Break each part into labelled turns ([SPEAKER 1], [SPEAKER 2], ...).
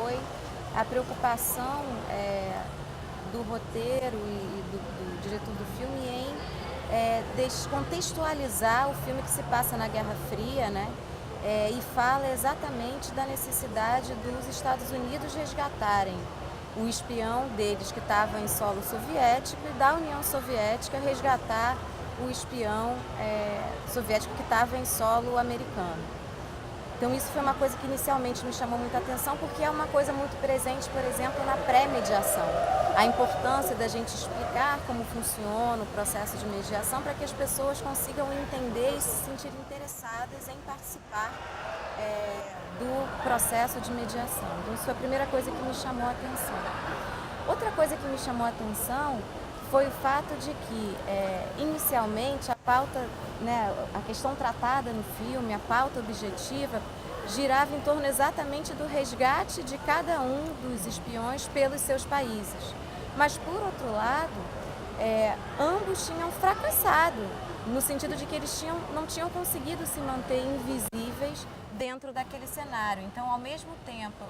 [SPEAKER 1] foi a preocupação do roteiro e do diretor do filme em descontextualizar o filme que se passa na Guerra Fria, né? E fala exatamente da necessidade dos Estados Unidos resgatarem o espião deles que estava em solo soviético e da União Soviética resgatar o espião soviético que estava em solo americano. Então isso foi uma coisa que inicialmente me chamou muita atenção, porque é uma coisa muito presente, por exemplo, na pré-mediação. A importância da gente explicar como funciona o processo de mediação para que as pessoas consigam entender e se sentir interessadas em participar do processo de mediação. Então isso foi a primeira coisa que me chamou a atenção. Outra coisa que me chamou a atenção foi o fato de que, inicialmente, a pauta, né, a questão tratada no filme, a pauta objetiva, girava em torno exatamente do resgate de cada um dos espiões pelos seus países. Mas, por outro lado, ambos tinham fracassado, no sentido de que eles não tinham conseguido se manter invisíveis dentro daquele cenário. Então, ao mesmo tempo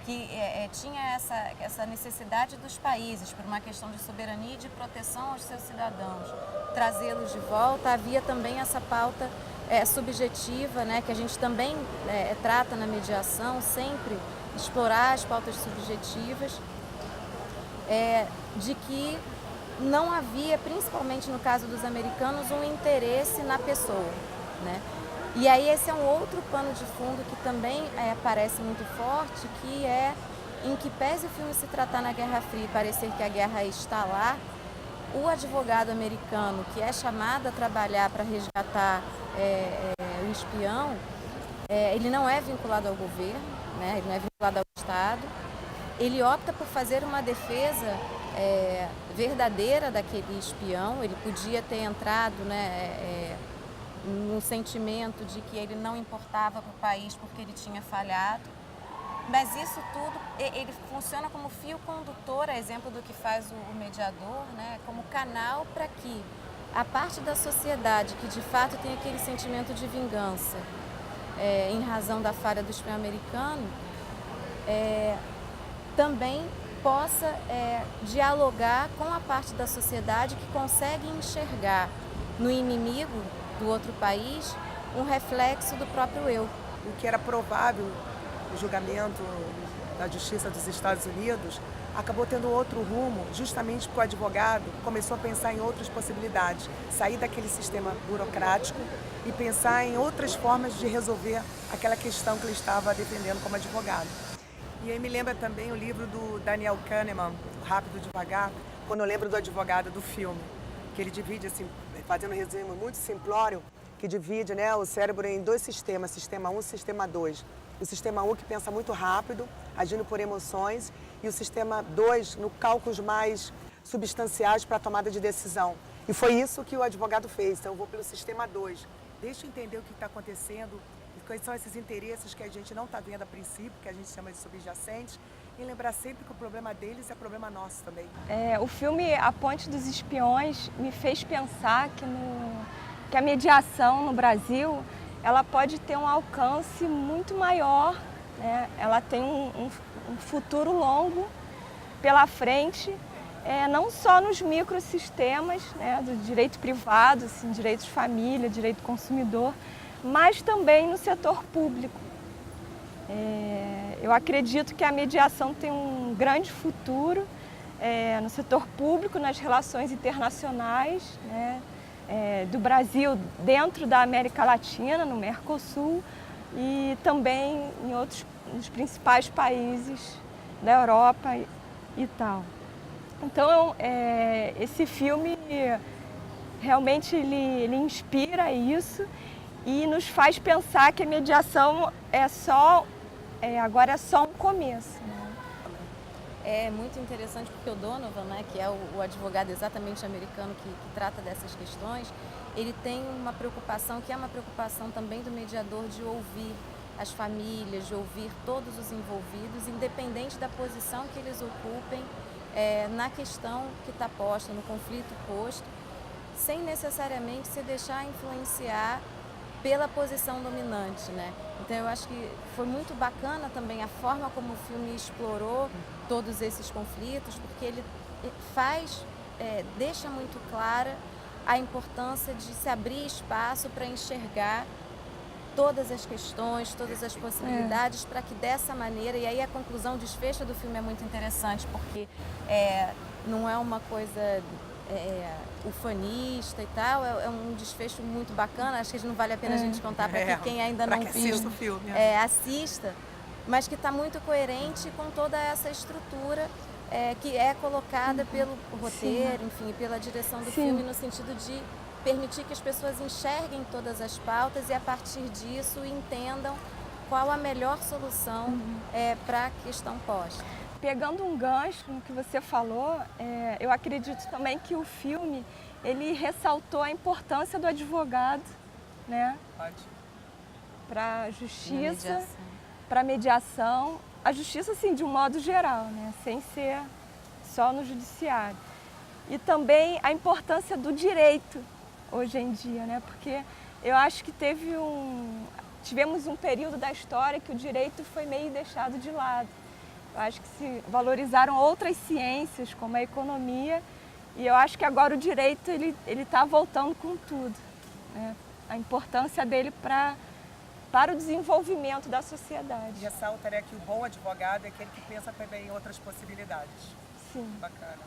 [SPEAKER 1] que tinha essa necessidade dos países, por uma questão de soberania e de proteção aos seus cidadãos, trazê-los de volta, havia também essa pauta subjetiva, né, que a gente também trata na mediação, sempre explorar as pautas subjetivas, de que não havia, principalmente no caso dos americanos, um interesse na pessoa, né? E aí esse é um outro pano de fundo que também aparece muito forte, que é, em que pese o filme se tratar na Guerra Fria e parecer que a guerra está lá, o advogado americano que é chamado a trabalhar para resgatar o espião, ele não é vinculado ao governo, né? Ele não é vinculado ao Estado, ele opta por fazer uma defesa verdadeira daquele espião. Ele podia ter entrado, né, no sentimento de que ele não importava para o país porque ele tinha falhado, mas isso tudo, ele funciona como fio condutor, a exemplo do que faz o mediador, né, como canal para que a parte da sociedade que de fato tem aquele sentimento de vingança em razão da falha do espião americano, também possa dialogar com a parte da sociedade que consegue enxergar no inimigo do outro país um reflexo do próprio eu.
[SPEAKER 2] O que era provável no julgamento da Justiça dos Estados Unidos acabou tendo outro rumo, justamente porque o advogado começou a pensar em outras possibilidades, sair daquele sistema burocrático e pensar em outras formas de resolver aquela questão que ele estava defendendo como advogado. E aí me lembra também o livro do Daniel Kahneman, Rápido e Devagar, quando eu lembro do advogado do filme, que ele divide, assim, fazendo um resumo muito simplório, que divide, né, o cérebro em dois sistemas, sistema 1 e sistema 2. O sistema 1 que pensa muito rápido, agindo por emoções, e o sistema 2 no cálculos mais substanciais para a tomada de decisão. E foi isso que o advogado fez, então eu vou pelo sistema 2. Deixa eu entender o que está acontecendo, quais são esses interesses que a gente não está vendo a princípio, que a gente chama de subjacentes, e lembrar sempre que o problema deles é problema nosso também.
[SPEAKER 3] O filme A Ponte dos Espiões me fez pensar que a mediação no Brasil ela pode ter um alcance muito maior, né? Ela tem um futuro longo pela frente, não só nos microsistemas, né, do direito privado, assim, direito de família, direito do consumidor, mas também no setor público. Eu acredito que a mediação tem um grande futuro no setor público, nas relações internacionais, né, do Brasil dentro da América Latina, no Mercosul, e também nos principais países da Europa e tal. Então, esse filme realmente ele inspira isso e nos faz pensar que a mediação agora é só um começo, né?
[SPEAKER 1] É muito interessante porque o Donovan, né, que é o advogado exatamente americano que trata dessas questões, ele tem uma preocupação, que é uma preocupação também do mediador, de ouvir as famílias, de ouvir todos os envolvidos, independente da posição que eles ocupem na questão que está posta, no conflito posto, sem necessariamente se deixar influenciar pela posição dominante, né? Então eu acho que foi muito bacana também a forma como o filme explorou todos esses conflitos, porque ele deixa muito clara a importância de se abrir espaço para enxergar todas as questões, todas as possibilidades, para que dessa maneira, e aí a conclusão, o desfecho do filme é muito interessante, porque não é uma coisa ufanista e tal, é um desfecho muito bacana, acho que não vale a pena a gente contar para quem ainda não viu,
[SPEAKER 2] assista o filme.
[SPEAKER 1] assista, mas que está muito coerente com toda essa estrutura que é colocada pelo roteiro, enfim, pela direção do filme, no sentido de permitir que as pessoas enxerguem todas as pautas e, a partir disso, entendam qual a melhor solução para a questão posta.
[SPEAKER 3] Pegando um gancho no que você falou, eu acredito também que o filme ele ressaltou a importância do advogado, né, para a justiça, para a mediação, a justiça assim de um modo geral, né, sem ser só no judiciário. E também a importância do direito hoje em dia, né, porque eu acho que tivemos um período da história que o direito foi meio deixado de lado. Eu acho que se valorizaram outras ciências, como a economia, e eu acho que agora o direito ele está voltando com tudo, né? A importância dele para o desenvolvimento da sociedade.
[SPEAKER 2] E ressalta, né, que o bom advogado é aquele que pensa também em outras possibilidades.
[SPEAKER 3] Sim.
[SPEAKER 2] Bacana.